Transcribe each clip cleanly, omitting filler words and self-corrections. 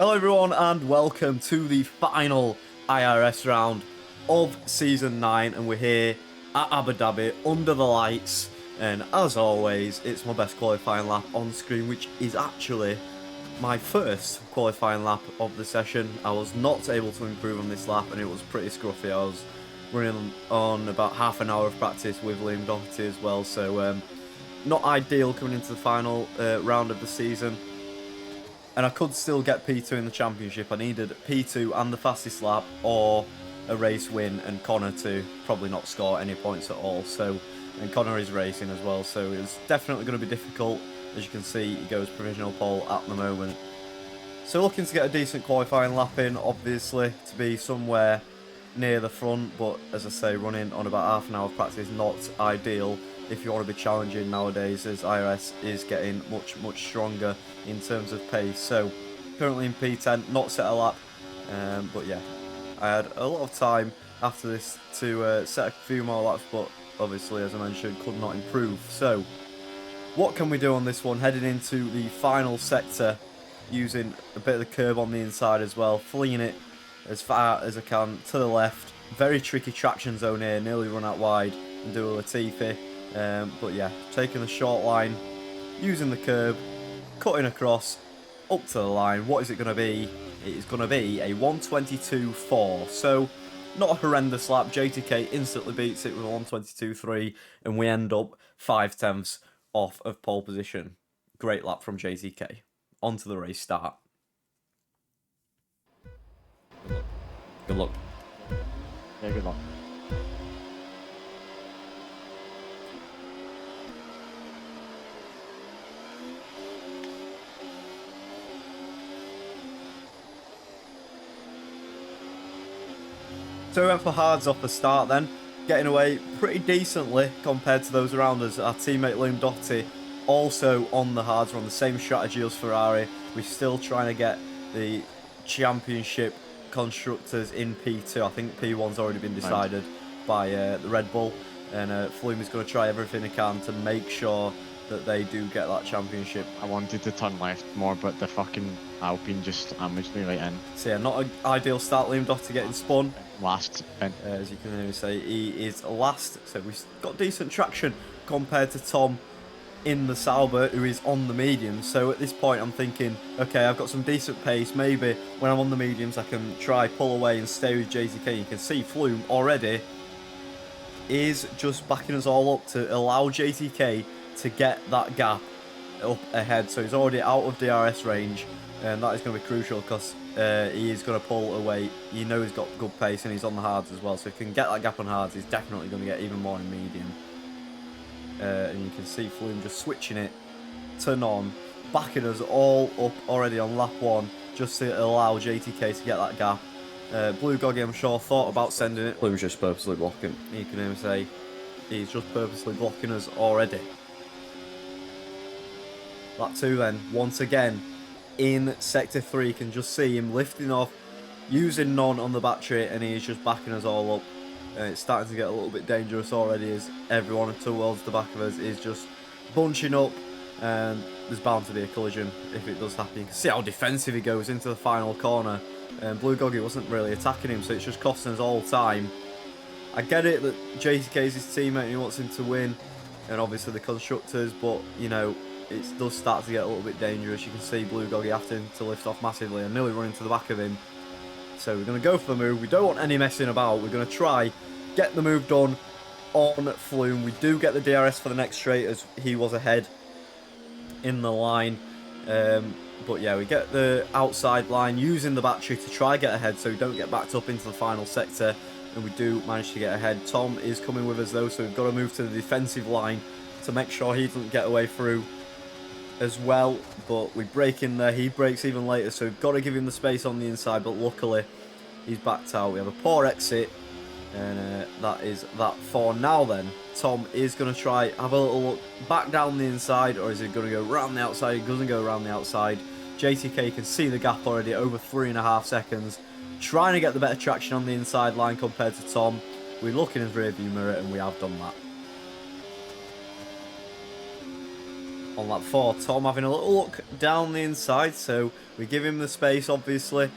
Hello everyone and welcome to the final IRS round of Season 9, and we're here at Abu Dhabi under the lights, and as always it's my best qualifying lap on screen, which is actually my first qualifying lap of the session. I was not able to improve on this lap and it was pretty scruffy. I was running on about half an hour of practice with Liam Doherty as well, so not ideal coming into the final round of the season. And I could still get P2 in the championship. I needed P2 and the fastest lap or a race win, and Connor to probably not score any points at all. So, and Connor is racing as well, so it's definitely going to be difficult. As you can see, he goes provisional pole at the moment. So looking to get a decent qualifying lap in, obviously, to be somewhere near the front. But as I say, running on about half an hour of practice is not ideal if you want to be challenging nowadays, as IRS is getting much stronger in terms of pace. So currently in P10, not set a lap, but yeah, I had a lot of time after this to set a few more laps, but obviously, as I mentioned, could not improve. So what can we do on this one, heading into the final sector, using a bit of the curb on the inside as well, fleeing it as far as I can to the left. Very tricky traction zone here, nearly run out wide and do a Latifi. But yeah, taking the short line, using the curb, cutting across, up to the line. What is it going to be? It is going to be a 122.4. So not a horrendous lap. JTK instantly beats it with a 122.3, and we end up 5/10 off of pole position. Great lap from JTK. On to the race start. Good luck. Yeah, good luck. So we went for hards off the start then, getting away pretty decently compared to those around us. Our teammate Liam Doherty also on the hards. We're on the same strategy as Ferrari. We're still trying to get the championship constructors in P2. I think P1's already been decided by the Red Bull, and Flume is going to try everything he can to make sure that they do get that championship. I wanted to turn left more, but the fucking Alpine just damaged me right in. So yeah, not an ideal start. Liam Doherty getting spun. Last spin. As you can hear me say, he is last. So we've got decent traction compared to Tom in the Sauber, who is on the mediums. So at this point I'm thinking, okay, I've got some decent pace. Maybe when I'm on the mediums I can try pull away and stay with JTK. You can see Flume already is just backing us all up to allow JTK to get that gap up ahead. So he's already out of DRS range, and that is going to be crucial because he is going to pull away. You know he's got good pace and he's on the hards as well, so if he can get that gap on hards, he's definitely going to get even more in medium. And you can see Flume just switching it, turn on, backing us all up already on lap 1, just to allow JTK to get that gap. Blue Goggy, I'm sure, thought about sending it. Flume's just purposely blocking. You can hear him say he's just purposely blocking us already. Lap 2 then, once again, in Sector 3, you can just see him lifting off, using none on the battery, and he's just backing us all up. And it's starting to get a little bit dangerous already, as everyone towards the back of us is just bunching up, and there's bound to be a collision if it does happen. You can see how defensive he goes into the final corner, and Blue Goggy wasn't really attacking him, so it's just costing us all time. I get it that JTK is his teammate and he wants him to win, and obviously the constructors, but you know, it does start to get a little bit dangerous. You can see Blue Goggy having to lift off massively and nearly running to the back of him. So we're going to go for the move. We don't want any messing about. We're going to try get the move done on Flume. We do get the DRS for the next straight, as he was ahead in the line. But yeah, we get the outside line using the battery to try get ahead so we don't get backed up into the final sector. And we do manage to get ahead. Tom is coming with us though, so we've got to move to the defensive line to make sure he doesn't get away through as well. But we break in there, he breaks even later, so we've got to give him the space on the inside, but luckily he's backed out. We have a poor exit, and that is that for now. Then Tom is going to try have a little look back down the inside, or is he going to go around the outside? He doesn't go around the outside. JTK can see the gap already, over 3.5 seconds, trying to get the better traction on the inside line compared to Tom. We look in his rear view mirror and we have done that. On lap 4, Tom having a little look down the inside, so we give him the space, obviously.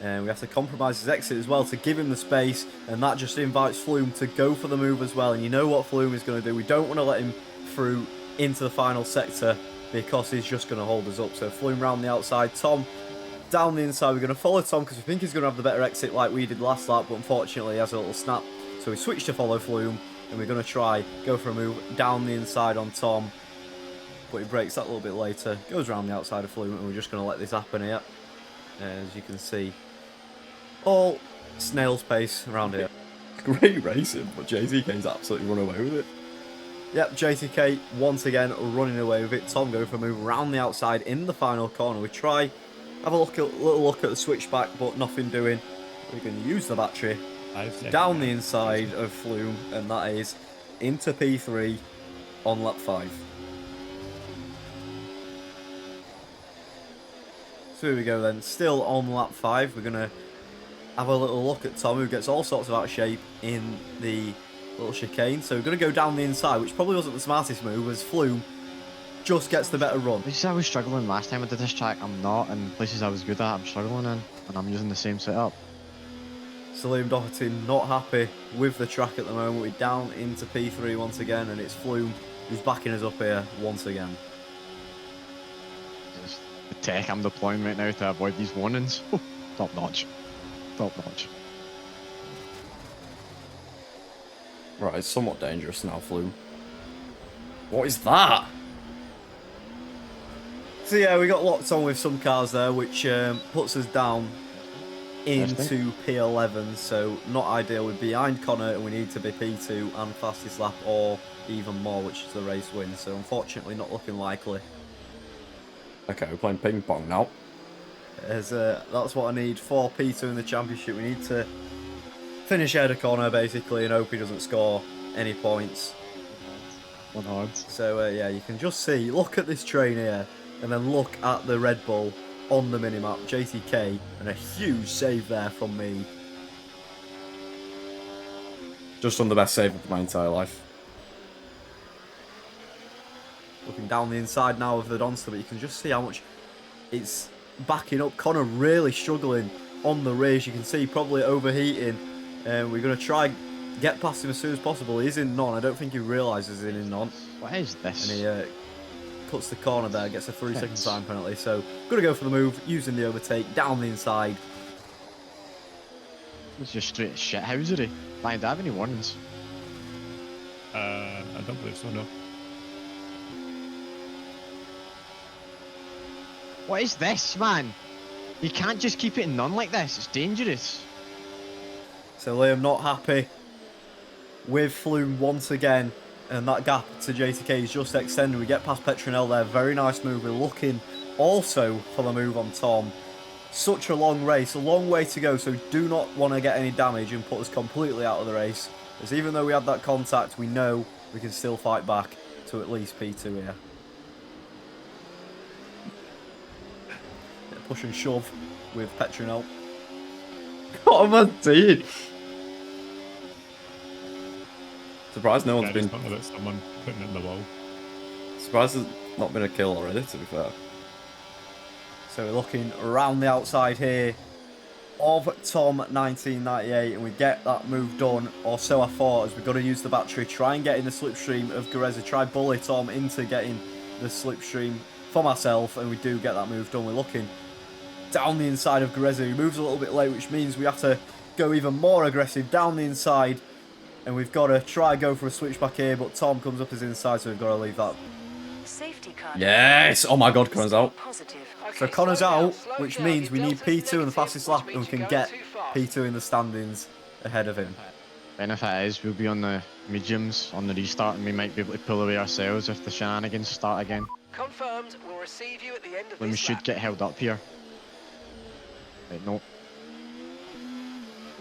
And we have to compromise his exit as well to give him the space, and that just invites Flume to go for the move as well. And you know what Flume is going to do. We don't want to let him through into the final sector because he's just going to hold us up. So Flume round the outside, Tom down the inside. We're going to follow Tom because we think he's going to have the better exit like we did last lap, but unfortunately he has a little snap. So we switch to follow Flume, and we're going to try go for a move down the inside on Tom. But he breaks that a little bit later, goes around the outside of Flume, and we're just going to let this happen here. As you can see, all snail's pace around here. Great racing, but JTK's absolutely run away with it. Yep, JTK once again running away with it. Tom going for a move around the outside in the final corner. We try, have a little look at the switchback, but nothing doing. We're going to use the battery down the inside of Flume, and that is into P3 on lap 5. So here we go then, still on lap 5. We're going to have a little look at Tom, who gets all sorts of out of shape in the little chicane. So we're going to go down the inside, which probably wasn't the smartest move, as Flume just gets the better run. Places I was struggling last time I did this track, I'm not, and places I was good at, I'm struggling in, and I'm using the same setup. So Liam Doherty not happy with the track at the moment. We're down into P3 once again, and it's Flume who's backing us up here once again. Just the tech I'm deploying right now to avoid these warnings. Top notch. Top notch. Right, it's somewhat dangerous now, Flume. What is that? So yeah, we got locked on with some cars there, which puts us down into P11, so not ideal. We're behind Connor and we need to be P2 and fastest lap or even more, which is the race win, so unfortunately not looking likely. Okay, we're playing ping pong now. As that's what I need for P2 in the championship. We need to finish ahead of Connor basically and hope he doesn't score any points. 100. So yeah, you can just see, look at this train here, and then look at the Red Bull on the minimap, JTK, and a huge save there from me. Just done the best save of my entire life. Looking down the inside now of the Donster, but you can just see how much it's backing up. Connor really struggling on the race. You can see probably overheating, and we're going to try get past him as soon as possible. He's in none. I don't think he realises he's in none. What is this? And he cuts the corner there, gets a 3-second time penalty. So, going to go for the move, using the overtake, down the inside. It's just straight shithousery. Fine, do I have any warnings? I don't believe so, no. What is this, man? You can't just keep it in none like this. It's dangerous. So Liam not happy with Flume once again, and that gap to JTK is just extended. We get past Petronel there, very nice move. We're looking also for the move on Tom. Such a long race, a long way to go, so do not want to get any damage and put us completely out of the race. Because even though we had that contact, we know we can still fight back to at least P2 here. Push and shove with Petronel. What am I doing? Surprised no one's been. About someone putting it in the wall. Surprised there's not been a kill already, to be fair. So we're looking around the outside here of Tom 1998, and we get that move done, or so I thought, as we've got to use the battery, try and get in the slipstream of Gareza, try bully Tom into getting the slipstream for myself, and we do get that move done. We're looking down the inside of Gareza, who moves a little bit late, which means we have to go even more aggressive down the inside, and we've got to try go for a switchback here, but Tom comes up his inside, so we've got to leave that. Safety car. Yes! Oh my god, Connor's out. Positive. So Connor's out, which means we need P2 in the fastest lap, and we can get P2 in the standings ahead of him. Benefit is we'll be on the mediums on the restart, and we might be able to pull away ourselves if the shenanigans start again. Confirmed. We'll receive you at the end of Then we this should lap. get held up here. Right, no.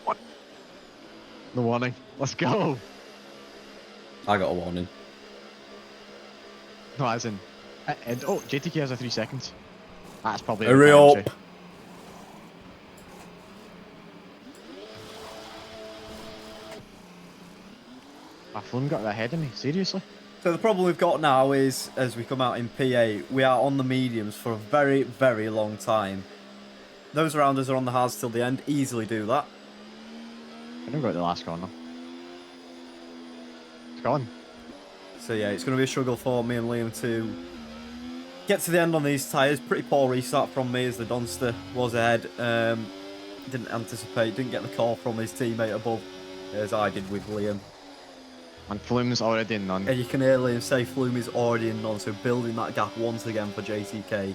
What? No warning. Let's go. I got a warning. No, as in. Oh, JTK has a 3 seconds. That's probably. Hurry a up! penalty. Flume got ahead of me. Seriously? So the problem we've got now is, as we come out in P8, we are on the mediums for a very, very long time. Those around us are on the hards till the end. Easily do that. I never got the last corner. It's gone. So yeah, it's going to be a struggle for me and Liam to get to the end on these tyres. Pretty poor restart from me as the Donster was ahead. Didn't anticipate, didn't get the call from his teammate above, as I did with Liam. And Flume's already in none. And you can hear Liam say Flume is already in none, so building that gap once again for JTK.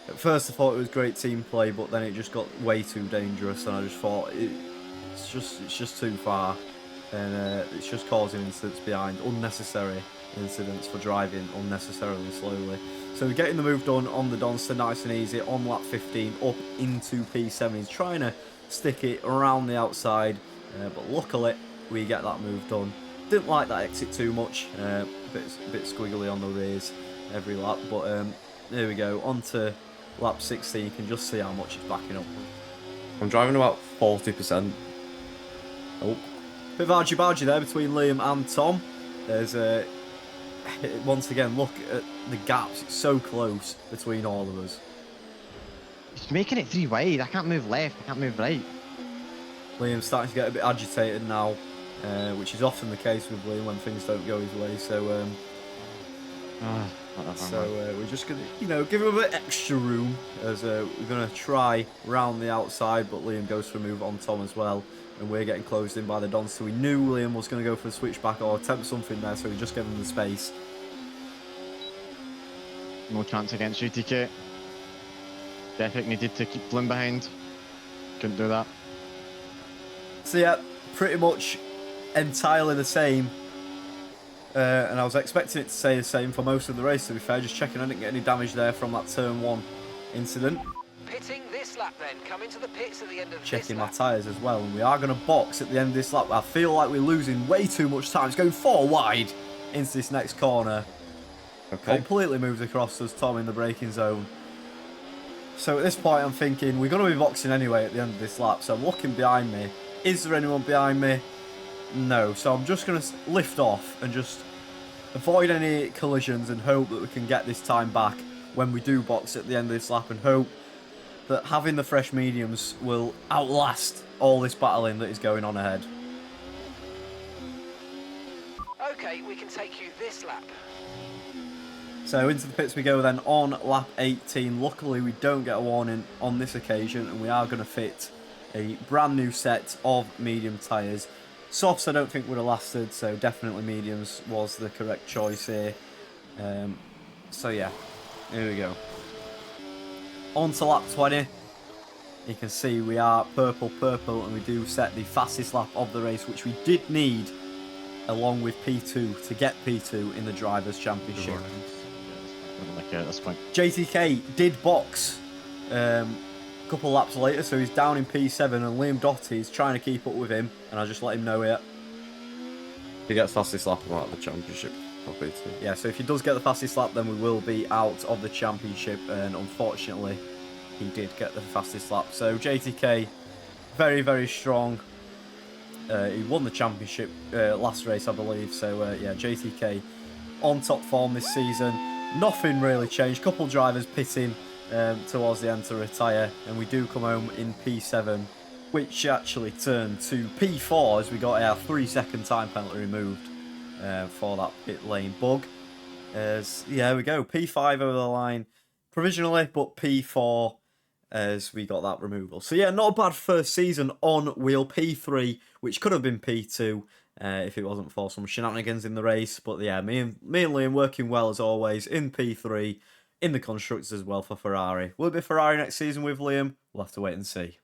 At first I thought it was great team play, but then it just got way too dangerous, and I just thought it's just too far, and it's just causing incidents behind, unnecessary incidents for driving unnecessarily slowly. So we're getting the move done on the Donster nice and easy on lap 15 up into P7. He's trying to stick it around the outside, but luckily we get that move done. Didn't like that exit too much, a bit squiggly on the rears every lap, but there we go, on to lap 16. You can just see how much it's backing up. I'm driving about 40%. Oh, Bit of argy-bargy there between Liam and Tom. There's once again, look at the gaps, it's so close between all of us. He's making it 3 wide. I can't move left, I can't move right. Liam's starting to get a bit agitated now, which is often the case with Liam when things don't go his way, so Whatever, we're just going to, give him a bit extra room, as we're going to try round the outside, but Liam goes for a move on Tom as well, and we're getting closed in by the Don, so we knew Liam was going to go for a switchback or attempt something there, so we just gave him the space. No chance against UTK. Defik needed to keep Flume behind. Couldn't do that. So yeah, pretty much entirely the same. And I was expecting it to stay the same for most of the race, to be fair. Just checking I didn't get any damage there from that turn 1 incident. Pitting this lap then. Come into the pits at the end of Checking this my lap. tyres as well. And we are going to box at the end of this lap. I feel like we're losing way too much time. It's going 4 wide into this next corner. okay. Completely moves across us, Tom, in the braking zone. So at this point I'm thinking we're going to be boxing anyway at the end of this lap. So I'm looking behind me. Is there anyone behind me? No. So I'm just going to lift off and just avoid any collisions and hope that we can get this time back when we do box at the end of this lap, and hope that having the fresh mediums will outlast all this battling that is going on ahead. Okay, we can take you this lap. So into the pits we go then on lap 18. Luckily we don't get a warning on this occasion, and we are going to fit a brand new set of medium tyres. Softs I don't think would have lasted, so definitely mediums was the correct choice here. So yeah, here we go. On to lap 20. You can see we are purple, and we do set the fastest lap of the race, which we did need, along with P2, to get P2 in the Drivers' Championship. Like at this point. JTK did box a couple laps later, so he's down in P7, and Liam Doherty is trying to keep up with him, and I just let him know it. If he gets fastest lap, I'm out of the championship. Obviously. Yeah, so if he does get the fastest lap, then we will be out of the championship, and unfortunately he did get the fastest lap. So JTK, very, very strong. He won the championship last race, I believe. So yeah, JTK on top form this season. Nothing really changed. Couple drivers pitting towards the end to retire, and we do come home in P7, which actually turned to P4 as we got our 3-second time penalty removed for that pit lane bug. Yeah, we go, P5 over the line provisionally, but P4 as we got that removal. So yeah, not a bad first season on wheel. P3, which could have been P2 if it wasn't for some shenanigans in the race. But yeah, me and Liam working well as always in P3, in the constructors as well for Ferrari. Will it be Ferrari next season with Liam? We'll have to wait and see.